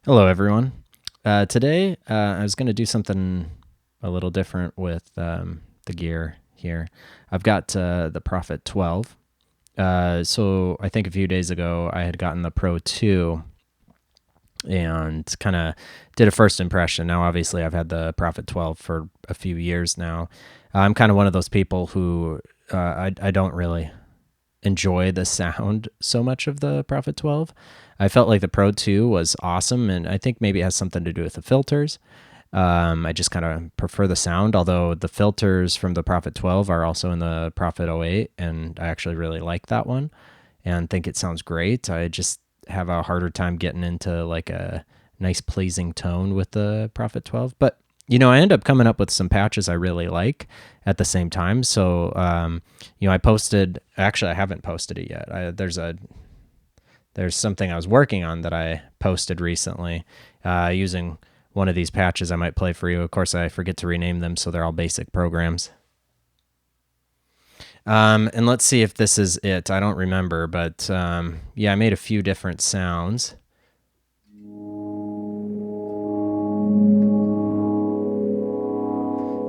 Hello, everyone. Today, I was going to do something a little different with the gear here. I've got the Prophet 12. So I think a few days ago, I had gotten the Pro 2 and kind of did a first impression. Now, obviously, I've had the Prophet 12 for a few years now. I'm kind of one of those people who I don't really enjoy the sound so much of the Prophet 12. I felt like the Pro 2 was awesome, and I think maybe it has something to do with the filters. I just kind of prefer the sound, although the filters from the Prophet 12 are also in the Prophet 08, and I actually really like that one and think it sounds great. I just have a harder time getting into like a nice pleasing tone with the Prophet 12, but I end up coming up with some patches I really like at the same time. So, I posted. Actually, I haven't posted it yet. There's something I was working on that I posted recently using one of these patches I might play for you. Of course, I forget to rename them, so they're all basic programs. And let's see if this is it. I don't remember, but yeah, I made a few different sounds.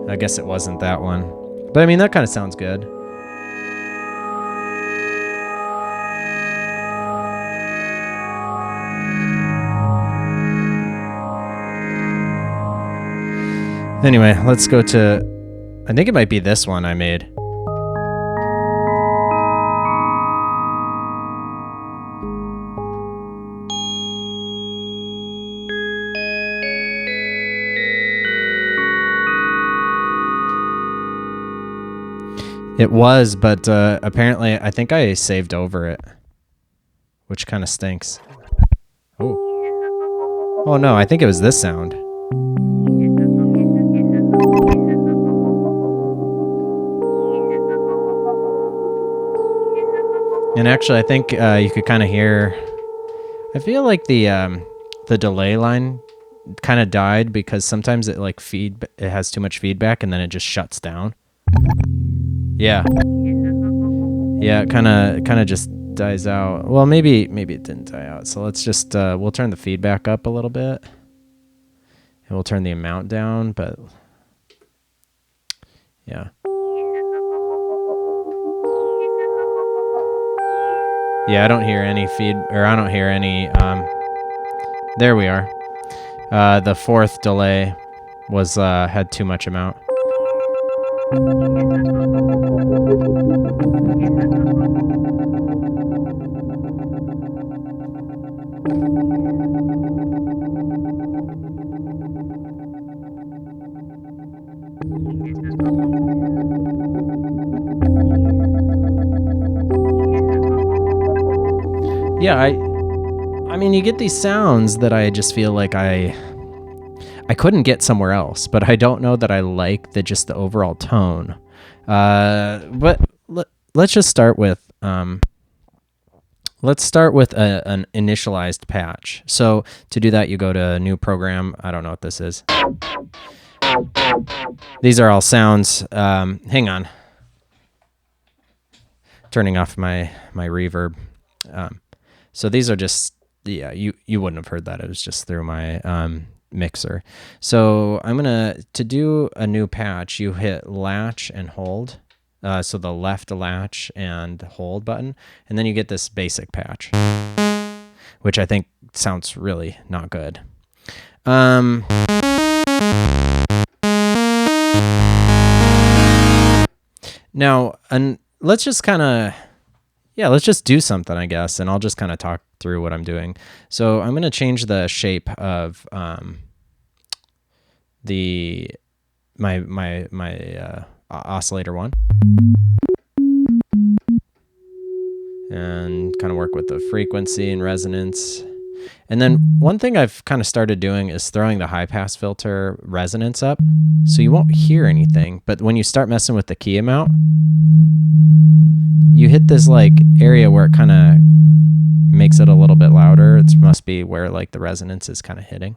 I guess it wasn't that one. But I mean, that kind of sounds good. Anyway, let's go to, I think it might be this one I made. It was, but apparently I think I saved over it, which kind of stinks. Oh no, I think it was this sound. And actually, I think you could kind of hear. I feel like the delay line kind of died because sometimes it it has too much feedback and then it just shuts down. Yeah. Yeah, it kind of just dies out. Well, maybe it didn't die out. So let's just we'll turn the feedback up a little bit. And we'll turn the amount down, but yeah. Yeah, I don't hear any I don't hear any there we are. The fourth delay was had too much amount. Yeah, I mean, you get these sounds that I just feel like I couldn't get somewhere else, but I don't know that I like the overall tone. But let's just start with an initialized patch. So to do that, you go to new program. I don't know what this is. These are all sounds. Hang on. Turning off my reverb. So these are just, yeah, you wouldn't have heard that. It was just through my mixer. So I'm to do a new patch, you hit latch and hold. So the left latch and hold button, and then you get this basic patch, which I think sounds really not good. Now, and let's just let's just do something, I guess, and I'll just kind of talk through what I'm doing. So I'm going to change the shape of my oscillator one, and kind of work with the frequency and resonance. And then one thing I've kind of started doing is throwing the high pass filter resonance up, so you won't hear anything. But when you start messing with the key amount, you hit this like area where it kind of makes it a little bit louder. It must be where like the resonance is kind of hitting.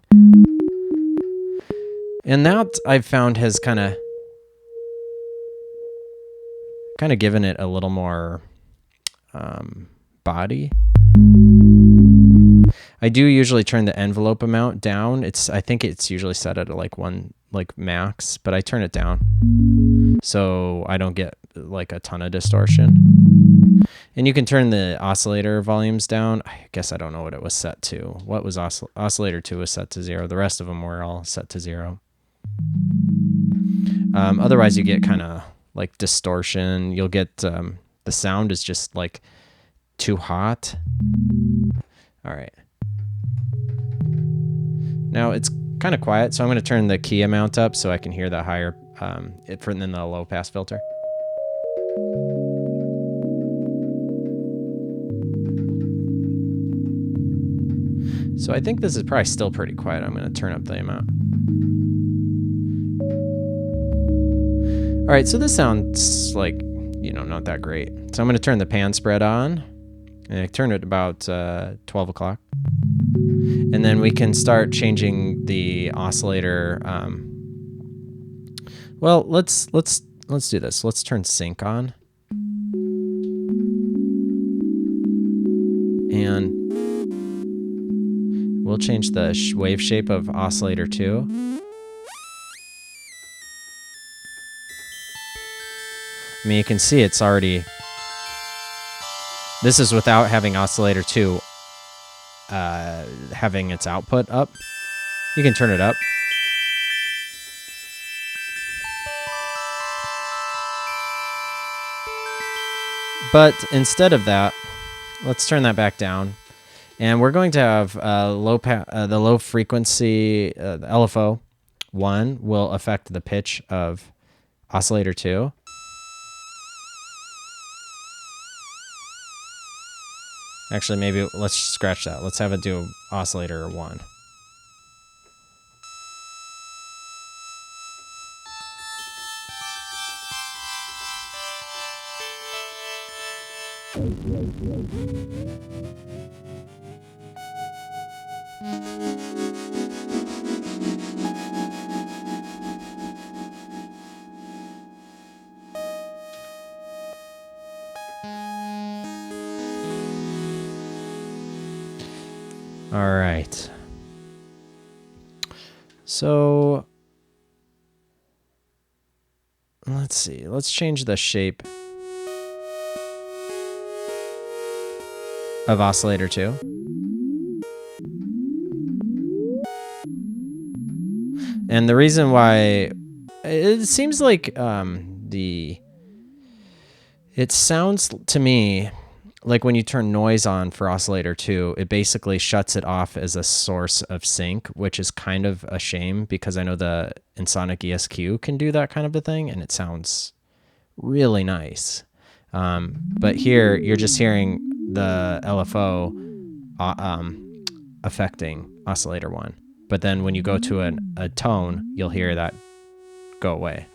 And that I've found has kind of given it a little more body. I do usually turn the envelope amount down. I think it's usually set at like max, but I turn it down so I don't get like a ton of distortion. And you can turn the oscillator volumes down. I guess I don't know what it was set to. What was oscillator 2 was set to 0. The rest of them were all set to 0. Otherwise, you get kind of like distortion. You'll get the sound is just like too hot. All right. Now it's kind of quiet, so I'm going to turn the key amount up so I can hear the higher than the low pass filter. So I think this is probably still pretty quiet. I'm going to turn up the amount. All right, so this sounds like, not that great. So I'm going to turn the pan spread on, and I turn it about 12 o'clock. And then we can start changing the oscillator. Well, let's do this. Let's turn sync on. And we'll change the wave shape of oscillator 2. I mean, you can see it's already... This is without having oscillator 2 having its output up. You can turn it up. But instead of that, let's turn that back down. And we're going to have the low frequency, the LFO 1 will affect the pitch of oscillator 2. Actually, maybe let's scratch that. Let's have it do oscillator 1. All right. So let's see. Let's change the shape of oscillator 2. And the reason why it seems like it sounds to me like when you turn noise on for oscillator 2, it basically shuts it off as a source of sync, which is kind of a shame because I know the Ensoniq ESQ can do that kind of a thing, and it sounds really nice. But here, you're just hearing the LFO affecting oscillator 1. But then when you go to a tone, you'll hear that go away.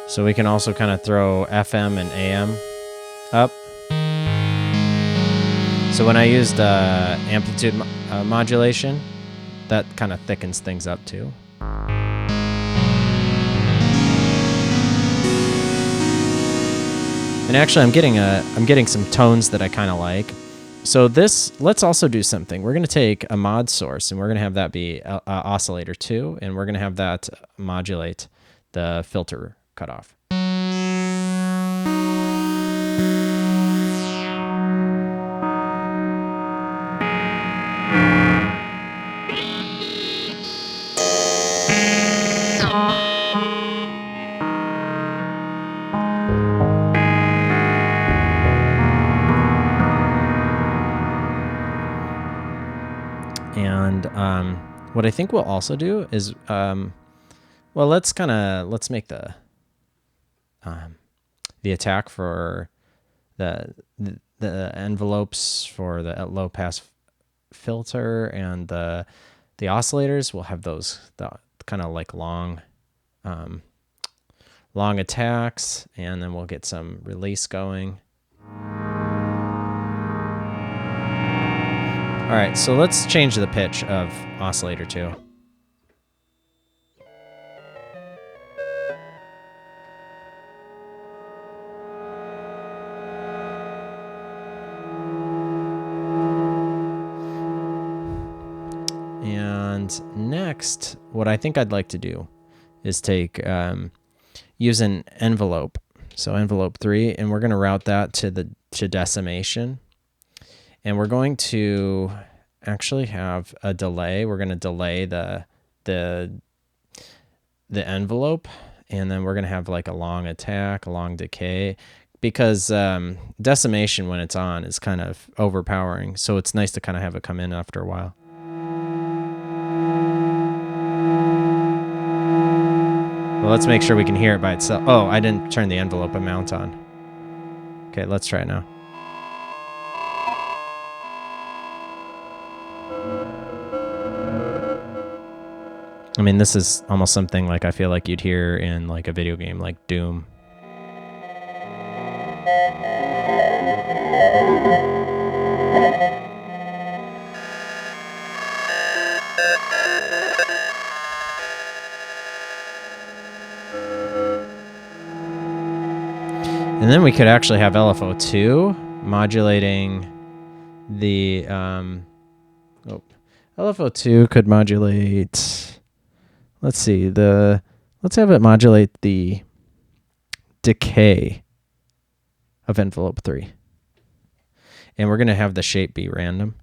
So we can also kind of throw FM and AM up. So when I used amplitude modulation, that kind of thickens things up too. And actually, I'm getting some tones that I kind of like. So let's also do something. We're going to take a mod source, and we're going to have that be oscillator 2, and we're going to have that modulate the filter cutoff. And what I think we'll also do is, well, let's make the attack for the envelopes for the low pass filter and the oscillators. We'll have those kind of like long attacks, and then we'll get some release going. All right, so let's change the pitch of oscillator 2. And next, what I think I'd like to do is use an envelope. So envelope 3, and we're going to route that to decimation. And we're going to actually have a delay. We're going to delay the envelope, and then we're going to have like a long attack, a long decay, because decimation when it's on is kind of overpowering. So it's nice to kind of have it come in after a while. Well, let's make sure we can hear it by itself. Oh, I didn't turn the envelope amount on. Okay, let's try it now. I mean, this is almost something like I feel like you'd hear in like a video game like Doom. And then we could actually have LFO2 modulating the LFO2 could modulate, let's see, let's have it modulate the decay of envelope 3. And we're going to have the shape be random.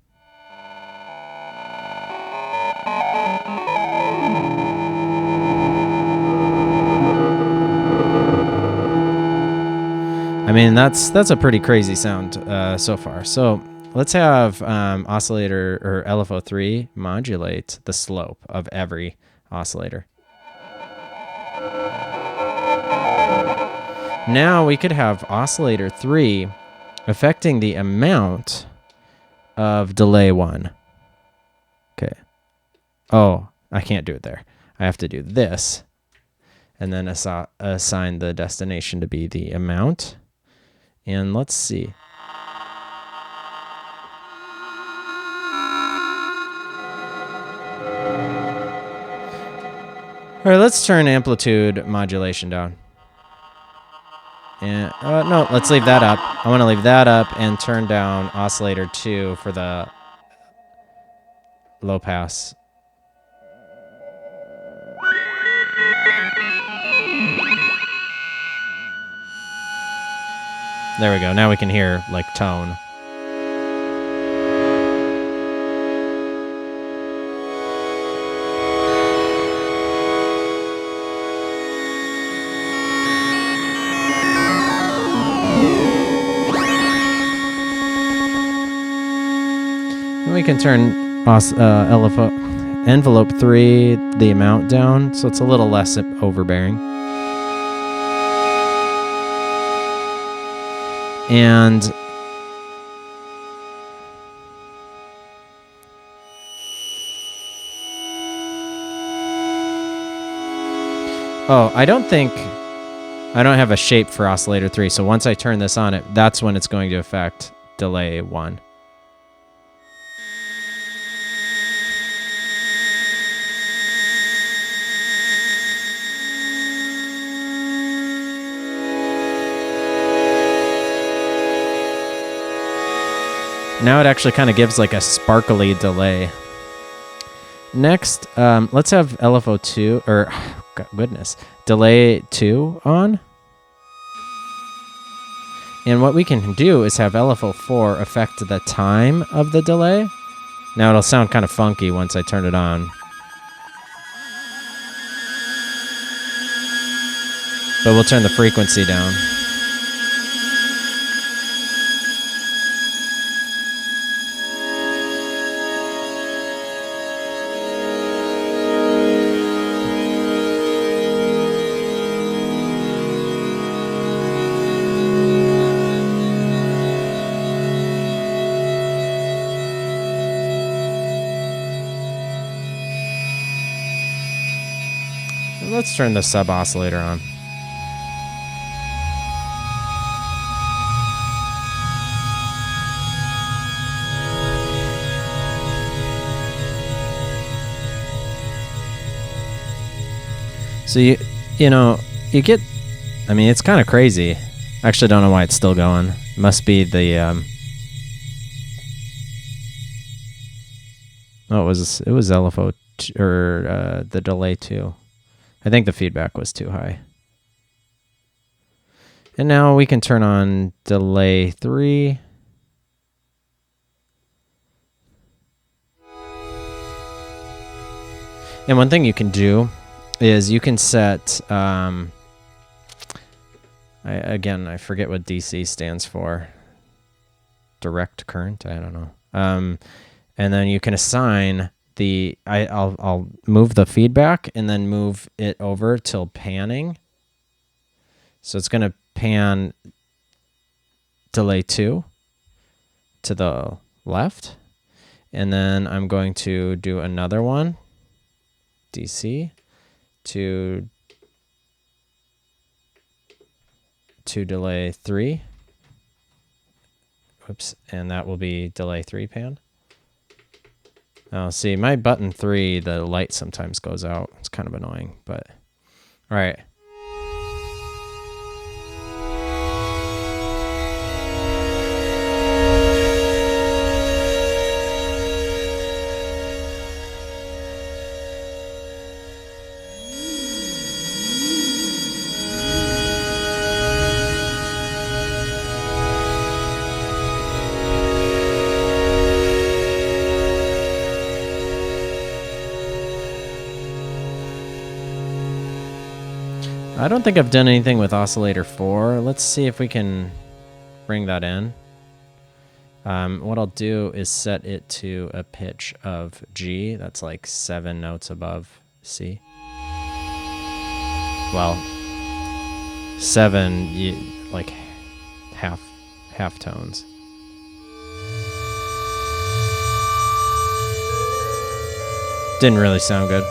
I mean, that's a pretty crazy sound so far. So let's have oscillator or LFO3 modulate the slope of every oscillator. Now we could have oscillator 3 affecting the amount of delay 1. Okay. Oh, I can't do it there. I have to do this, and then assign the destination to be the amount. And let's see. All right, let's turn amplitude modulation down. And no, let's leave that up. I want to leave that up and turn down oscillator 2 for the low pass. There we go. Now we can hear like tone. And we can turn envelope 3, the amount down, so it's a little less overbearing. And I don't have a shape for oscillator 3. So once I turn this on, that's when it's going to affect delay 1. Now it actually kind of gives like a sparkly delay. Next, let's have LFO2, or goodness, delay 2 on. And what we can do is have LFO4 affect the time of the delay. Now it'll sound kind of funky once I turn it on. But we'll turn the frequency down. Let's turn the sub oscillator on. So you know, you get, I mean, it's kind of crazy. I actually don't know why it's still going. Must be the oh, it was LFO or the delay too. I think the feedback was too high. And now we can turn on delay 3. And one thing you can do is you can set, again, I forget what DC stands for. Direct current? I don't know. And then you can assign the, I'll move the feedback and then move it over till panning. So it's going to pan delay 2 to the left. And then I'm going to do another one, DC, to delay 3. Oops, and that will be delay 3 pan. Now, see, my button 3, the light sometimes goes out. It's kind of annoying, but all right. I don't think I've done anything with oscillator 4. Let's see if we can bring that in. What I'll do is set it to a pitch of G. That's like 7 notes above C. Well, 7, like half tones. Didn't really sound good.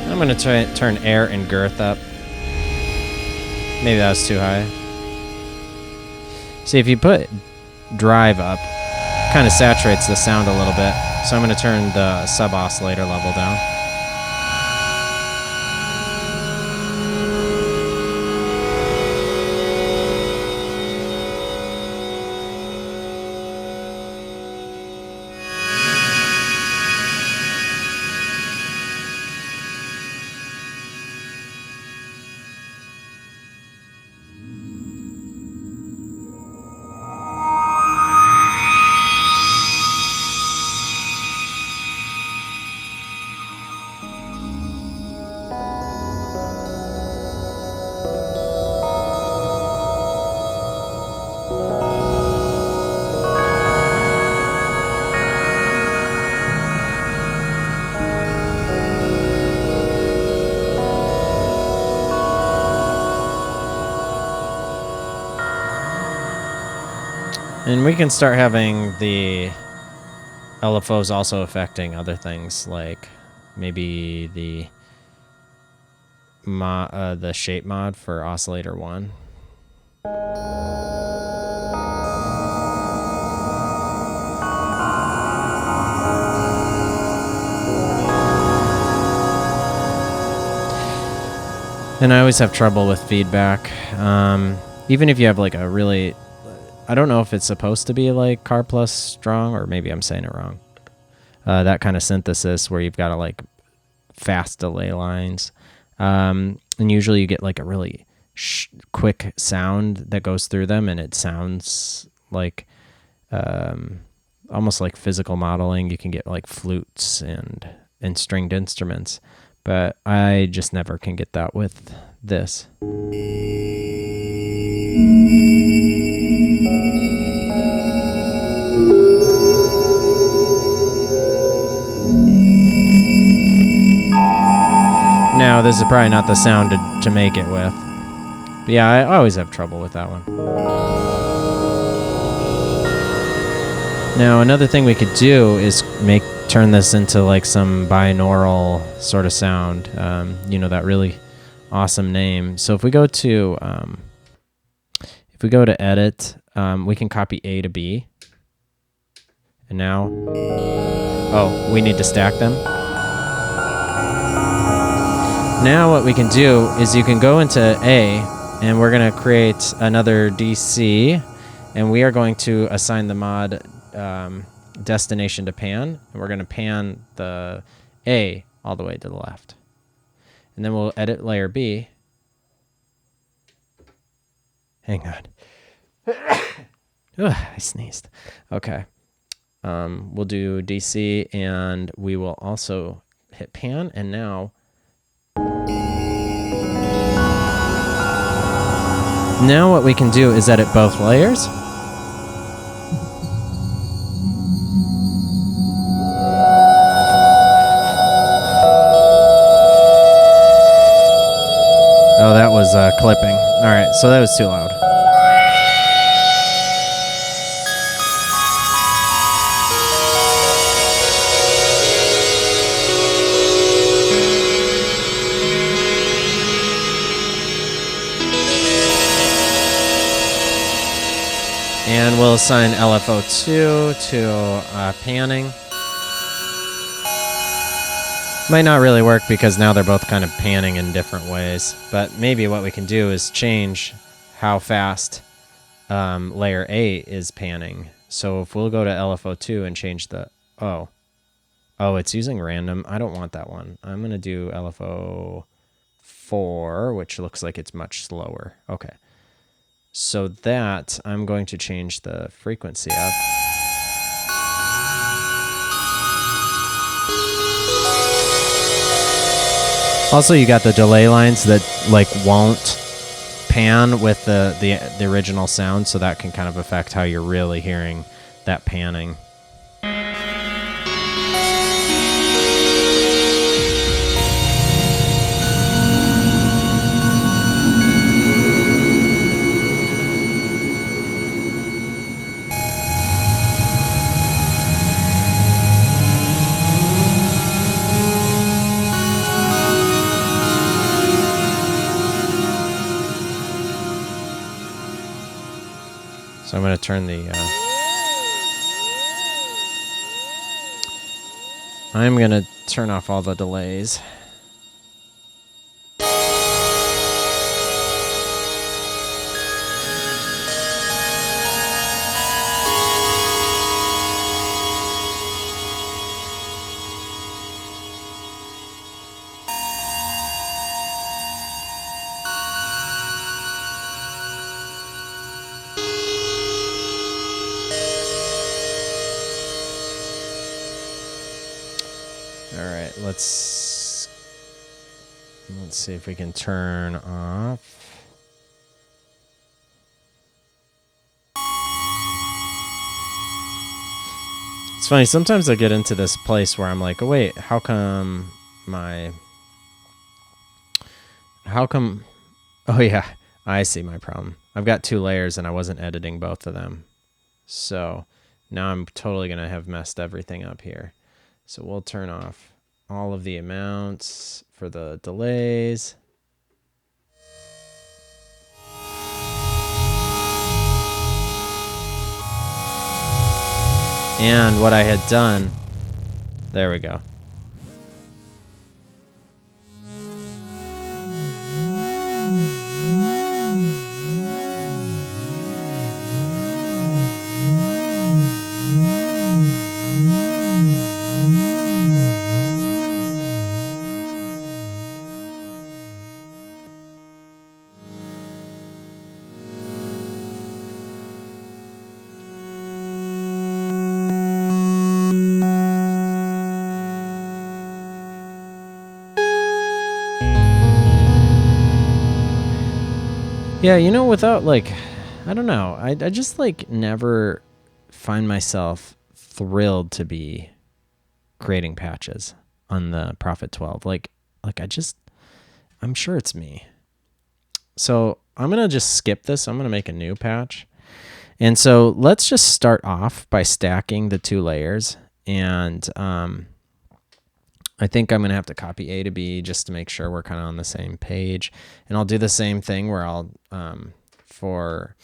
I'm going to try turn air and girth up. Maybe that was too high. See, if you put drive up, it kind of saturates the sound a little bit. So I'm going to turn the sub oscillator level down. And we can start having the LFOs also affecting other things, like maybe the shape mod for oscillator 1. And I always have trouble with feedback. Even if you have like a really, I don't know if it's supposed to be like Car Plus strong, or maybe I'm saying it wrong. That kind of synthesis where you've got to like fast delay lines. And usually you get like a really quick sound that goes through them, and it sounds like almost like physical modeling. You can get like flutes and stringed instruments, but I just never can get that with this. Now, this is probably not the sound to make it with. But yeah, I always have trouble with that one. Now, another thing we could do is turn this into like some binaural sort of sound. You know, that really awesome name. So if we go to edit, we can copy A to B. And now, oh, we need to stack them. Now what we can do is you can go into A, and we're going to create another DC, and we are going to assign the mod destination to pan, and we're going to pan the A all the way to the left. And then we'll edit layer B. Hang on. Ugh, I sneezed. Okay. We'll do DC, and we will also hit pan, and now what we can do is edit both layers. Oh, that was clipping. All right, so that was too loud. And we'll assign LFO2 to panning. Might not really work because now they're both kind of panning in different ways. But maybe what we can do is change how fast layer A is panning. So if we'll go to LFO2 and change the... Oh, it's using random. I don't want that one. I'm going to do LFO4, which looks like it's much slower. Okay. So that, I'm going to change the frequency up. Also, you got the delay lines that like won't pan with the original sound, so that can kind of affect how you're really hearing that panning. So I'm going to turn the... I'm going to turn off all the delays. All right, let's see if we can turn off. It's funny, sometimes I get into this place where I'm like, oh wait, how come, oh yeah, I see my problem. I've got two layers and I wasn't editing both of them. So now I'm totally gonna have messed everything up here. So we'll turn off all of the amounts for the delays. And what I had done, there we go. Yeah, you know, without like, I don't know, I just like never find myself thrilled to be creating patches on the Prophet 12. Like I just, I'm sure it's me. So I'm going to just skip this. I'm going to make a new patch. And so let's just start off by stacking the 2 layers. And I think I'm going to have to copy A to B just to make sure we're kind of on the same page. And I'll do the same thing where I'll, for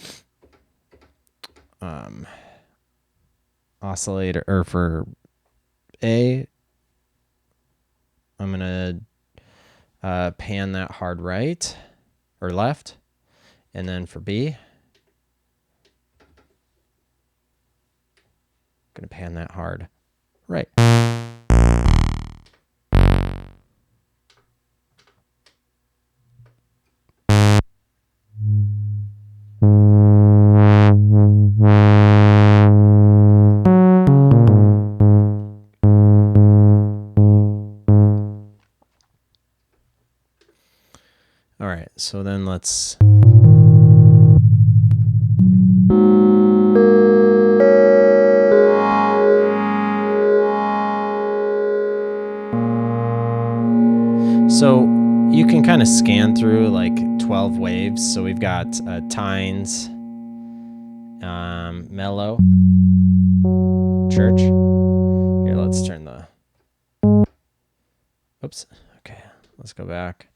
oscillator, or for A, I'm going to pan that hard right or left. And then for B, I'm going to pan that hard right. All right, so then let's... So you can kind of scan through like 12 waves. So we've got tines, mellow, church. Here, let's turn the... Oops. Okay, let's go back.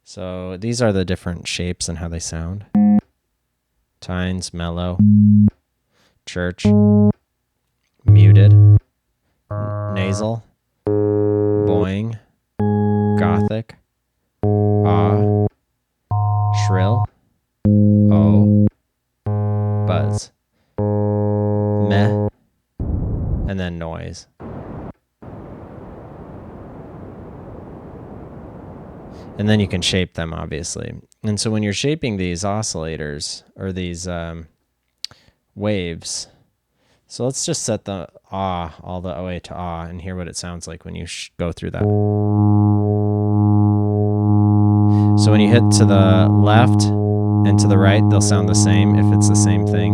So these are the different shapes and how they sound. Tines, mellow, church, muted, nasal, boing, gothic, ah, shrill, oh, buzz, meh, and then noise. And then you can shape them, obviously. And so when you're shaping these oscillators, or these waves, so let's just set the ah all the way to ah and hear what it sounds like when you go through that. So when you hit to the left and to the right, they'll sound the same if it's the same thing.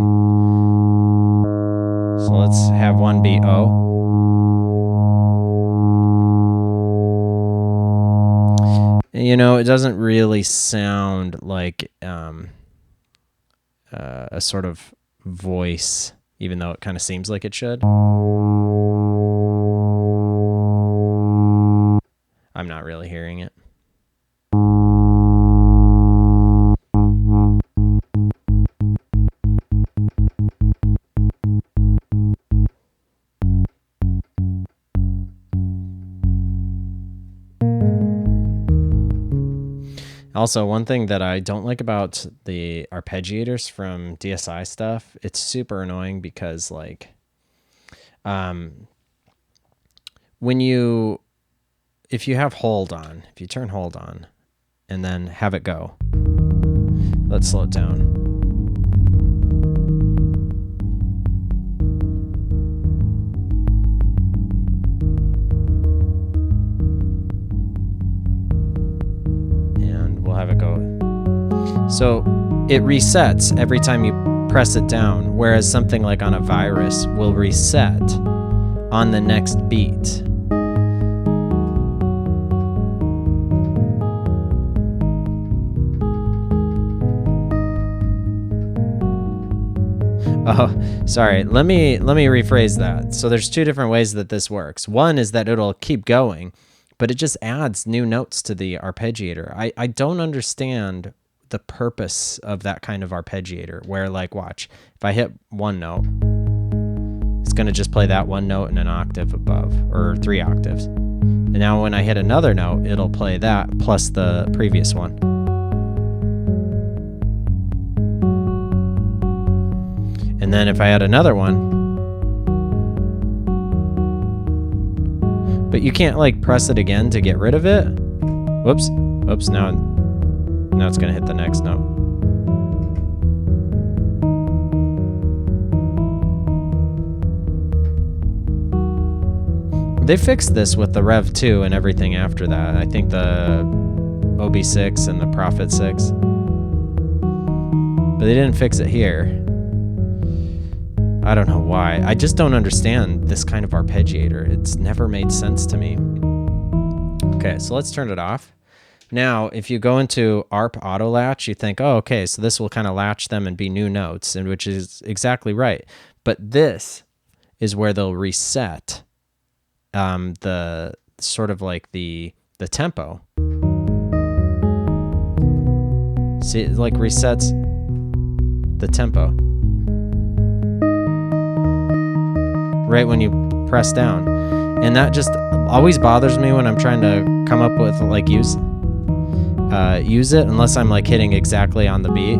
So let's have one be O. You know, it doesn't really sound like a sort of voice, even though it kind of seems like it should. I'm not really hearing it. Also, one thing that I don't like about the arpeggiators from DSI stuff, it's super annoying because, like, if you have hold on, if you turn hold on and then have it go, let's slow it down. Have it go. So it resets every time you press it down, whereas something like on a virus will reset on the next beat. Oh, sorry. Let me rephrase that. So there's 2 different ways that this works. One is that it'll keep going, but it just adds new notes to the arpeggiator. I don't understand the purpose of that kind of arpeggiator where, like, watch, if I hit one note, it's going to just play that one note in an octave above, or 3 octaves. And now when I hit another note, it'll play that plus the previous one. And then if I add another one, but you can't, like, press it again to get rid of it. Whoops. Oops, now it's going to hit the next note. They fixed this with the Rev 2 and everything after that. I think the OB6 and the Prophet 6. But they didn't fix it here. I don't know why. I just don't understand this kind of arpeggiator. It's never made sense to me. Okay, so let's turn it off. Now, if you go into ARP auto latch, you think, oh, okay, so this will kind of latch them and be new notes, and which is exactly right. But this is where they'll reset the sort of like the tempo. See, it like resets the tempo right when you press down. And that just always bothers me when I'm trying to come up with like use it, unless I'm like hitting exactly on the beat.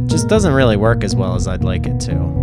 Just doesn't really work as well as I'd like it to.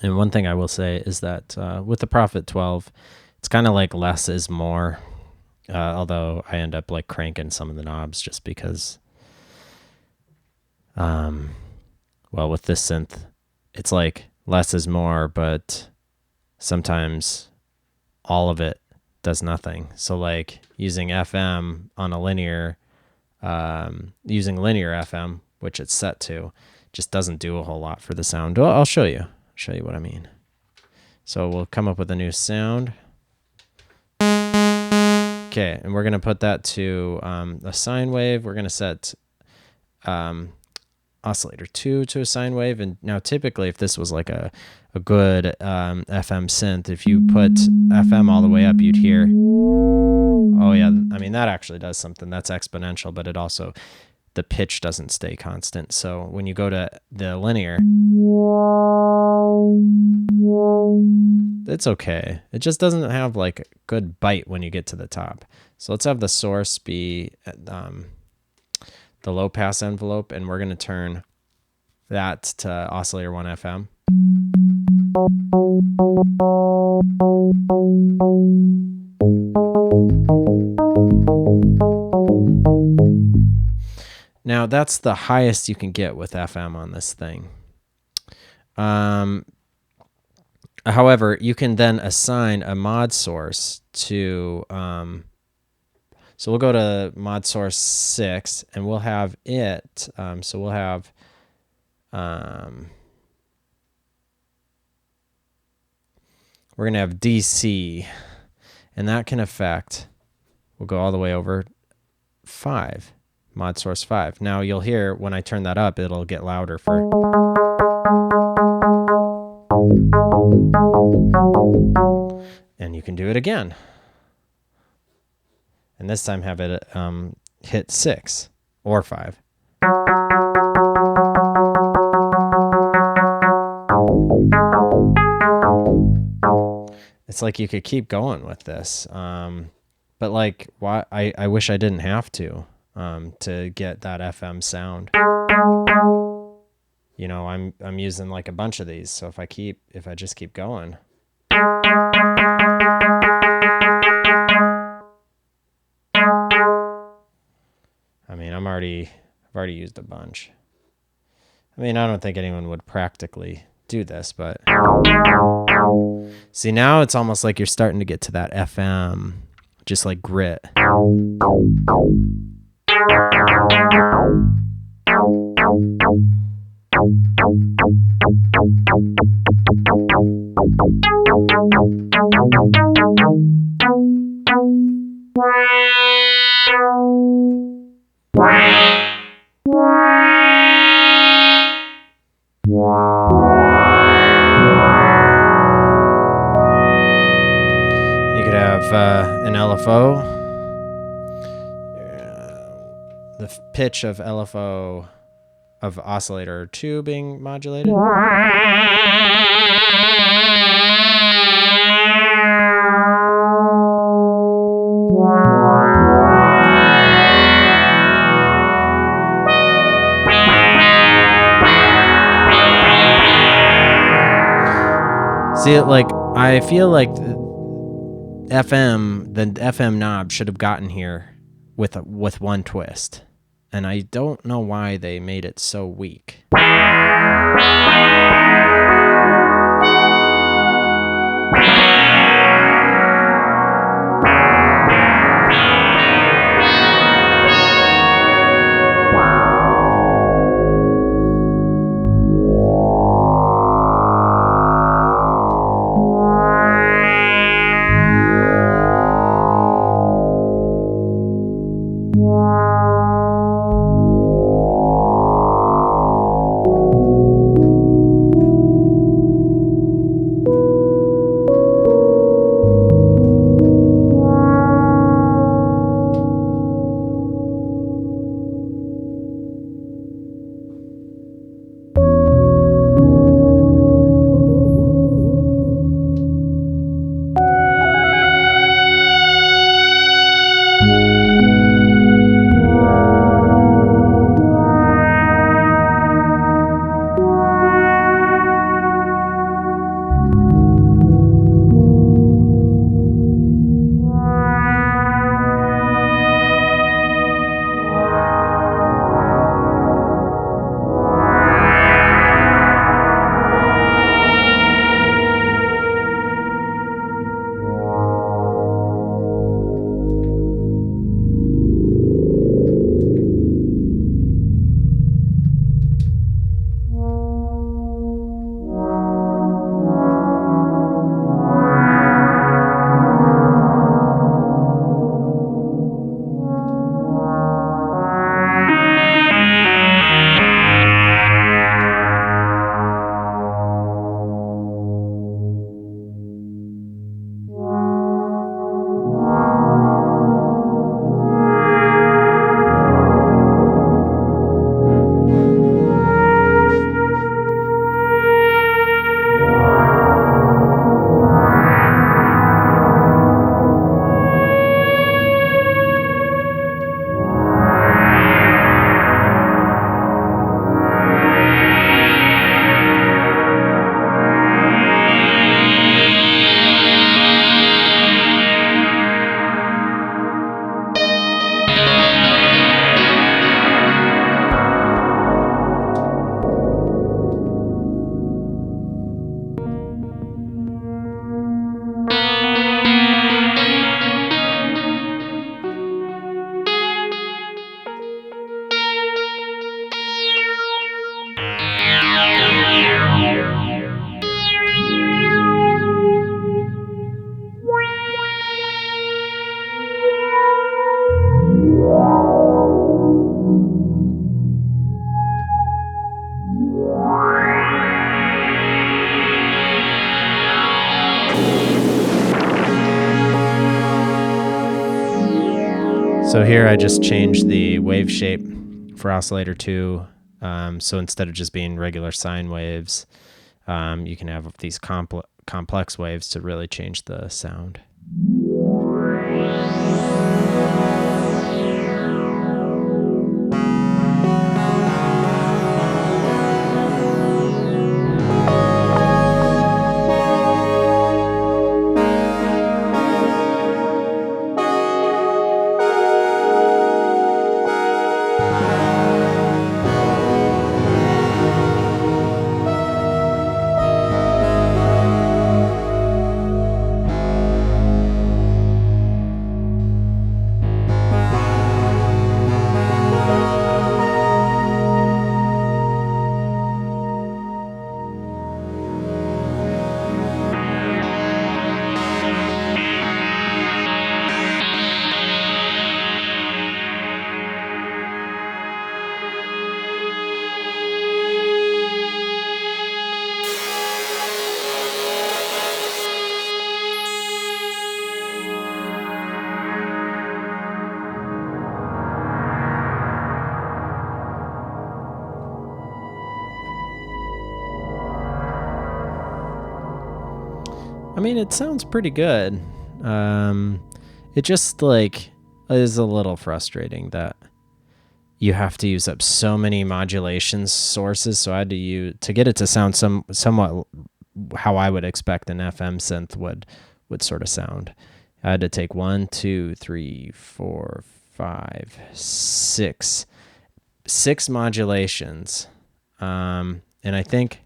And one thing I will say is that with the Prophet 12, it's kind of like less is more. Although I end up like cranking some of the knobs just because, well, with this synth, it's like less is more, but sometimes all of it does nothing. So like using FM on a linear, using linear FM, which it's set to, just doesn't do a whole lot for the sound. Well, I'll show you what I mean. So we'll come up with a new sound. Okay, and we're going to put that to a sine wave. We're going to set oscillator 2 to a sine wave. And now typically if this was like a good FM synth, if you put FM all the way up, you'd hear, oh yeah, I mean, that actually does something. That's exponential, but it also, the pitch doesn't stay constant. So when you go to the linear, it's okay. It just doesn't have like a good bite when you get to the top. So let's have the source be the low pass envelope, and we're going to turn that to oscillator 1 FM. Now that's the highest you can get with FM on this thing. However, you can then assign a mod source to, so we'll go to mod source 6 and we'll have it, so we'll have, we're going to have DC, and that can affect, we'll go all the way over 5, mod source 5. Now you'll hear when I turn that up, it'll get louder for... And you can do it again. And this time have it hit 6 or 5. It's like you could keep going with this. But like, why? I wish I didn't have to get that FM sound. You know, I'm using like a bunch of these, so if I just keep going. I mean, I've already used a bunch. I mean, I don't think anyone would practically do this, but see, now it's almost like you're starting to get to that FM, just like grit. You could have an LFO. The pitch of LFO of oscillator 2 being modulated. See, like, I feel like the FM knob should have gotten here with one twist. And I don't know why they made it so weak. So here I just changed the wave shape for oscillator 2. So instead of just being regular sine waves, you can have these complex waves to really change the sound. I mean, it sounds pretty good. It just is a little frustrating that you have to use up so many modulation sources. So I had to get it to sound somewhat how I would expect an FM synth would sort of sound. I had to take 1, 2, 3, 4, 5, 6 modulations, and I think.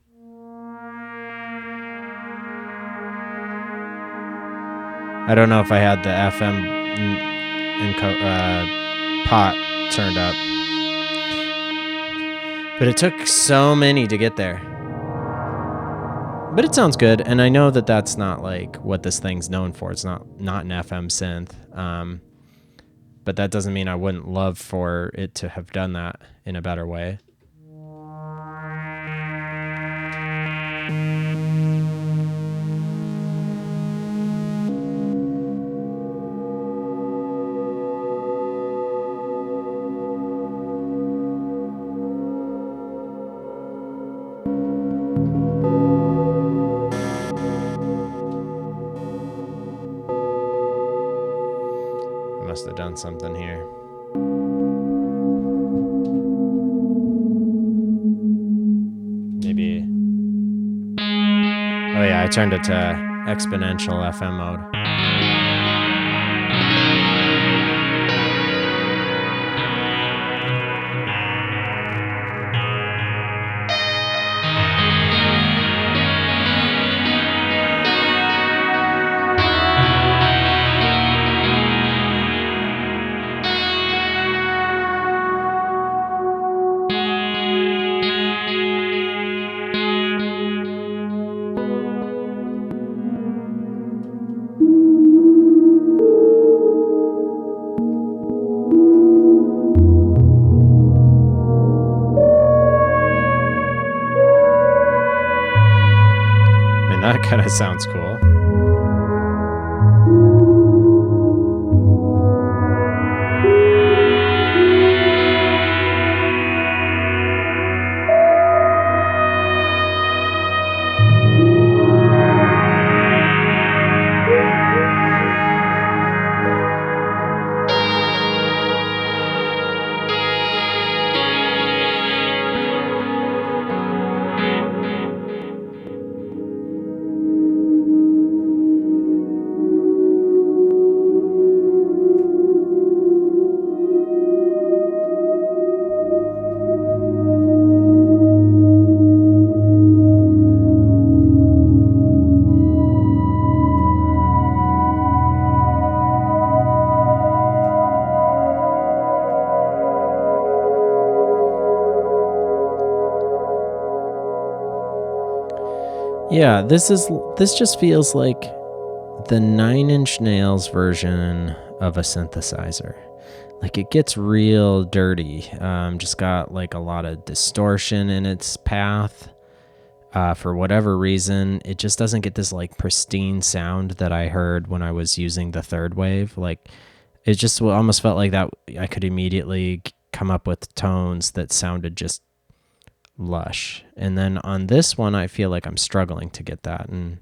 I don't know if I had the FM pot turned up, but it took so many to get there. But it sounds good, and I know that that's not like what this thing's known for. It's not an FM synth, but that doesn't mean I wouldn't love for it to have done that in a better way. Must have done something here. Maybe. Oh yeah, I turned it to exponential FM mode. That kind of sounds cool. Yeah, this just feels like the 9 Inch Nails version of a synthesizer. Like, it gets real dirty. Just got like a lot of distortion in its path. For whatever reason, it just doesn't get this like pristine sound that I heard when I was using the third wave. Like, it just almost felt like that I could immediately come up with tones that sounded just lush. And then on this one, I feel like I'm struggling to get that. And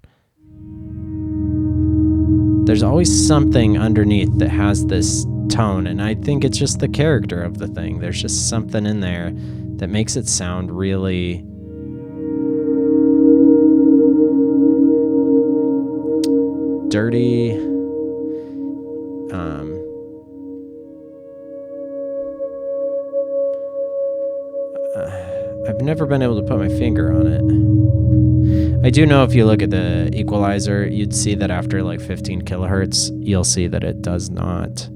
there's always something underneath that has this tone, and I think it's just the character of the thing. There's just something in there that makes it sound really dirty. I've never been able to put my finger on it. I do know if you look at the equalizer, you'd see that after like 15 kilohertz, you'll see that it does not.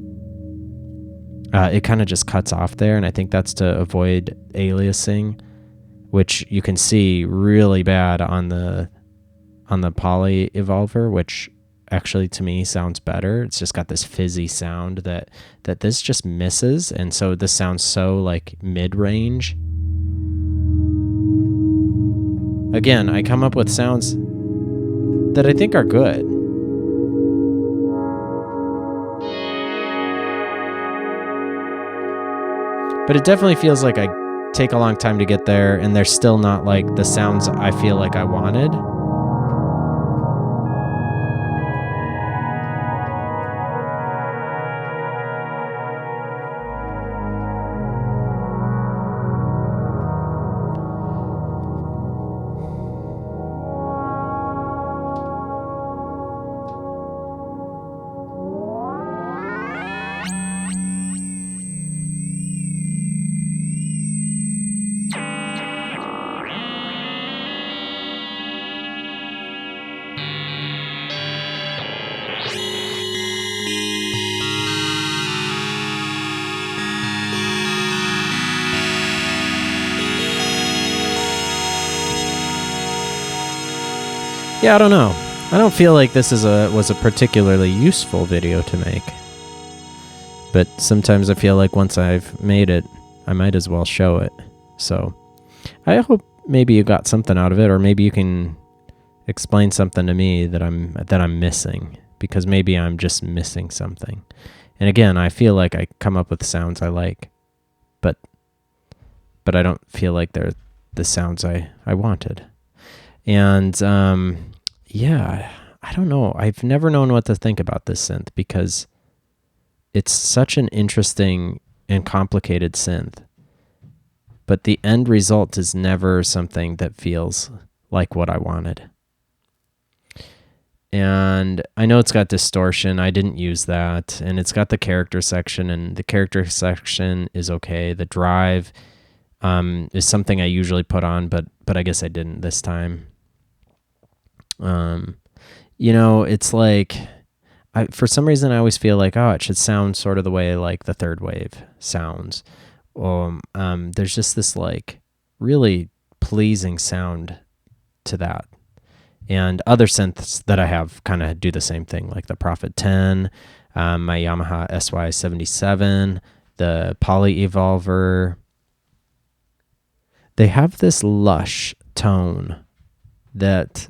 It kind of just cuts off there, and I think that's to avoid aliasing, which you can see really bad on the poly evolver, which actually to me sounds better. It's just got this fizzy sound that this just misses, and so this sounds so like mid-range. Again, I come up with sounds that I think are good. But it definitely feels like I take a long time to get there, and they're still not like the sounds I feel like I wanted. Yeah, I don't know. I don't feel like this was a particularly useful video to make. But sometimes I feel like once I've made it, I might as well show it. So I hope maybe you got something out of it, or maybe you can explain something to me that I'm missing, because maybe I'm just missing something. And again, I feel like I come up with sounds I like, but I don't feel like they're the sounds I wanted. And yeah, I don't know. I've never known what to think about this synth, because it's such an interesting and complicated synth. But the end result is never something that feels like what I wanted. And I know it's got distortion. I didn't use that. And it's got the character section, and the character section is okay. The drive is something I usually put on, but I guess I didn't this time. You know, it's like, for some reason I always feel like, oh, it should sound sort of the way like the third wave sounds. There's just this like really pleasing sound to that. And other synths that I have kind of do the same thing, like the Prophet 10, my Yamaha SY77, the Poly Evolver. They have this lush tone that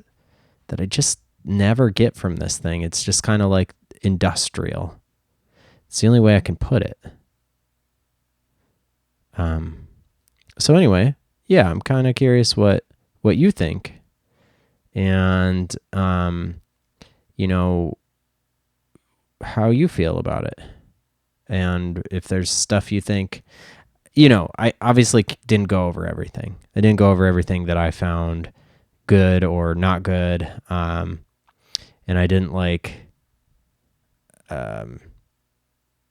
I just never get from this thing. It's just kind of like industrial. It's the only way I can put it. So anyway, yeah, I'm kind of curious what you think. And, you know, how you feel about it. And if there's stuff you think, you know, I obviously didn't go over everything. I didn't go over everything that I found good or not good. And I didn't like, yeah,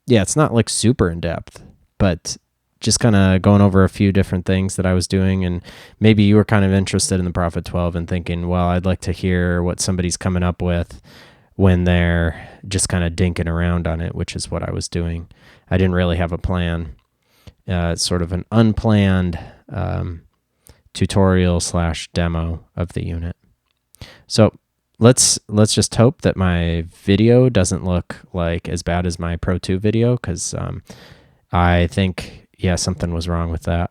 it's not like super in depth, but just kind of going over a few different things that I was doing. And maybe you were kind of interested in the Prophet 12 and thinking, well, I'd like to hear what somebody's coming up with when they're just kind of dinking around on it, which is what I was doing. I didn't really have a plan. It's sort of an unplanned tutorial / demo of the unit. So let's just hope that my video doesn't look like as bad as my Pro 2 video, because I think, yeah, something was wrong with that.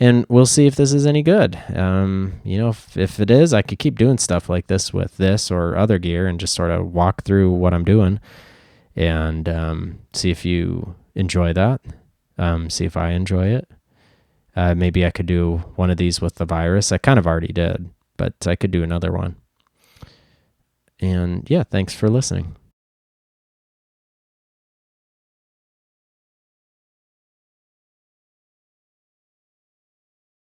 And we'll see if this is any good. You know, if it is, I could keep doing stuff like this with this or other gear and just sort of walk through what I'm doing. and see if you enjoy that. See if I enjoy it. Maybe I could do one of these with the virus. I kind of already did, but I could do another one. And yeah, thanks for listening.